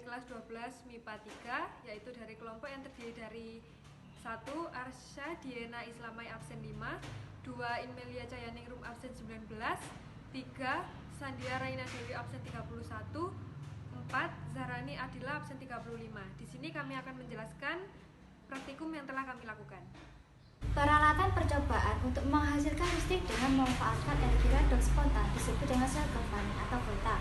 kelas 12 MIPA 3, yaitu dari kelompok yang terdiri dari 1. Arsya Diana Islamai absen 5, 2. Inmelia Cayaningrum absen 19, 3. Sandia Raina Dewi absen 31, 4. Zahrani Adila absen 35. Di sini kami akan menjelaskan praktikum yang telah kami lakukan. Peralatan percobaan untuk menghasilkan listrik dengan memanfaatkan energi redoks spontan disebut dengan sel Galvani atau Volta.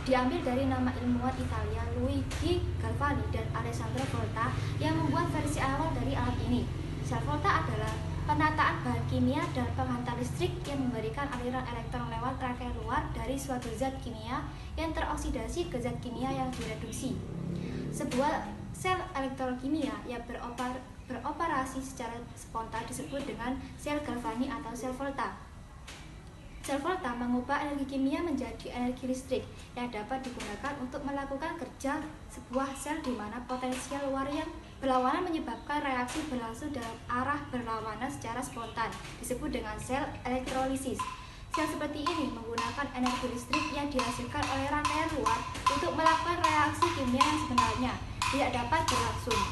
Diambil dari nama ilmuwan Italia Luigi Galvani dan Alessandro Volta yang membuat versi awal dari alat ini. Sel Volta adalah penataan bahan kimia dan penghantar listrik yang memberikan aliran elektron lewat rangkaian luar dari suatu zat kimia yang teroksidasi ke zat kimia yang direduksi. Sebuah sel elektrokimia yang beroperasi secara spontan disebut dengan sel Galvani atau sel Volta. Sel Volta mengubah energi kimia menjadi energi listrik yang dapat digunakan untuk melakukan kerja sebuah sel di mana potensial luar yang berlawanan menyebabkan reaksi berlangsung dalam arah berlawanan secara spontan disebut dengan sel elektrolisis. Sel seperti ini menggunakan energi listrik yang dihasilkan oleh rangkaian luar untuk melakukan reaksi kimia yang sebenarnya tidak dapat berlangsung.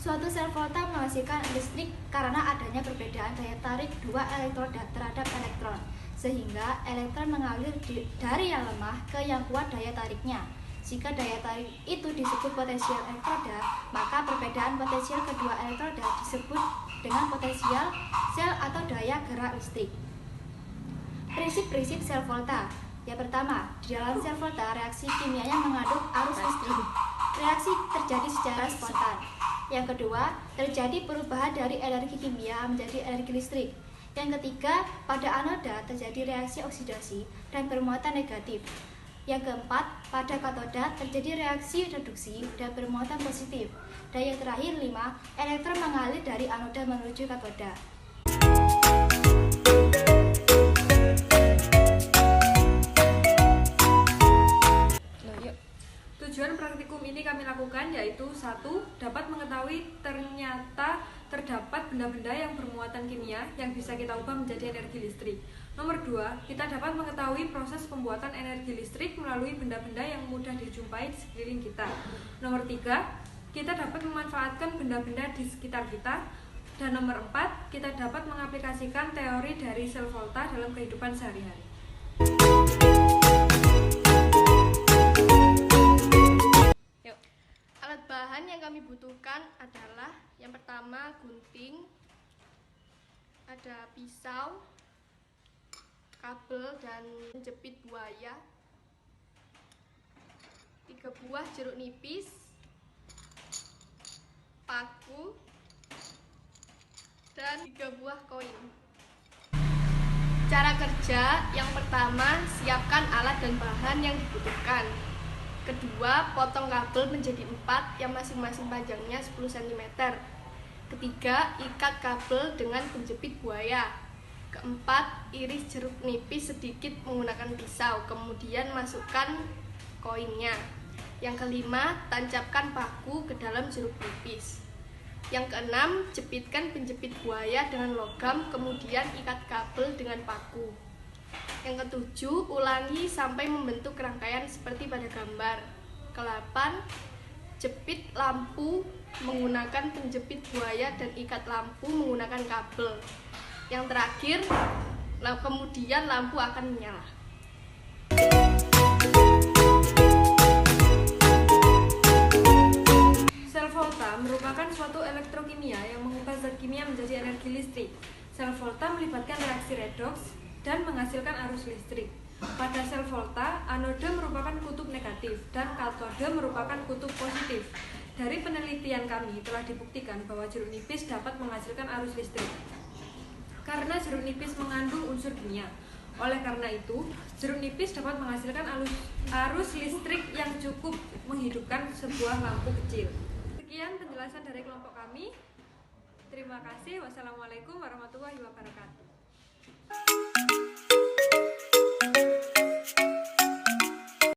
Suatu sel Volta menghasilkan listrik karena adanya perbedaan daya tarik dua elektron terhadap elektron, sehingga elektron mengalir dari yang lemah ke yang kuat daya tariknya. Jika daya tarik itu disebut potensial elektroda, maka perbedaan potensial kedua elektroda disebut dengan potensial sel atau daya gerak listrik. Prinsip-prinsip sel Volta. Yang pertama, di dalam sel Volta reaksi kimianya mengandung arus listrik. Reaksi terjadi secara spontan. Yang kedua, terjadi perubahan dari energi kimia menjadi energi listrik. Yang ketiga, pada anoda terjadi reaksi oksidasi dan bermuatan negatif. Yang keempat, pada katoda terjadi reaksi reduksi dan bermuatan positif. Dan yang terakhir, 5, elektron mengalir dari anoda menuju katoda. Tujuan praktikum ini kami lakukan yaitu 1. Dapat mengetahui ternyata terdapat benda-benda yang bermuatan kimia yang bisa kita ubah menjadi energi listrik. Nomor 2. Kita dapat mengetahui proses pembuatan energi listrik melalui benda-benda yang mudah dijumpai di sekeliling kita. Nomor 3. Kita dapat memanfaatkan benda-benda di sekitar kita. Dan nomor 4. Kita dapat mengaplikasikan teori dari sel Volta dalam kehidupan sehari-hari. Alat bahan yang kami butuhkan adalah yang pertama gunting, ada pisau, kabel dan penjepit buaya, 3 buah jeruk nipis, paku, dan 3 buah koin. Cara kerja, yang pertama siapkan alat dan bahan yang dibutuhkan. Kedua, potong kabel menjadi 4 yang masing-masing panjangnya 10 cm. Ketiga, ikat kabel dengan penjepit buaya. Keempat, iris jeruk nipis sedikit menggunakan pisau, kemudian masukkan koinnya. Yang kelima, tancapkan paku ke dalam jeruk nipis. Yang keenam, jepitkan penjepit buaya dengan logam, kemudian ikat kabel dengan paku. Yang ketujuh, ulangi sampai membentuk rangkaian seperti pada gambar. Ke-8, jepit lampu menggunakan penjepit buaya dan ikat lampu menggunakan kabel. Yang terakhir, kemudian lampu akan menyala. Sel Volta merupakan suatu elektrokimia yang mengubah zat kimia menjadi energi listrik. Sel Volta melibatkan reaksi redoks dan menghasilkan arus listrik. Pada sel Volta, anoda merupakan kutub negatif dan katoda merupakan kutub positif. Dari penelitian kami telah dibuktikan bahwa jeruk nipis dapat menghasilkan arus listrik karena jeruk nipis mengandung unsur kimia. Oleh karena itu, jeruk nipis dapat menghasilkan arus listrik yang cukup menghidupkan sebuah lampu kecil. Sekian penjelasan dari kelompok kami. Terima kasih. Wassalamualaikum warahmatullahi wabarakatuh.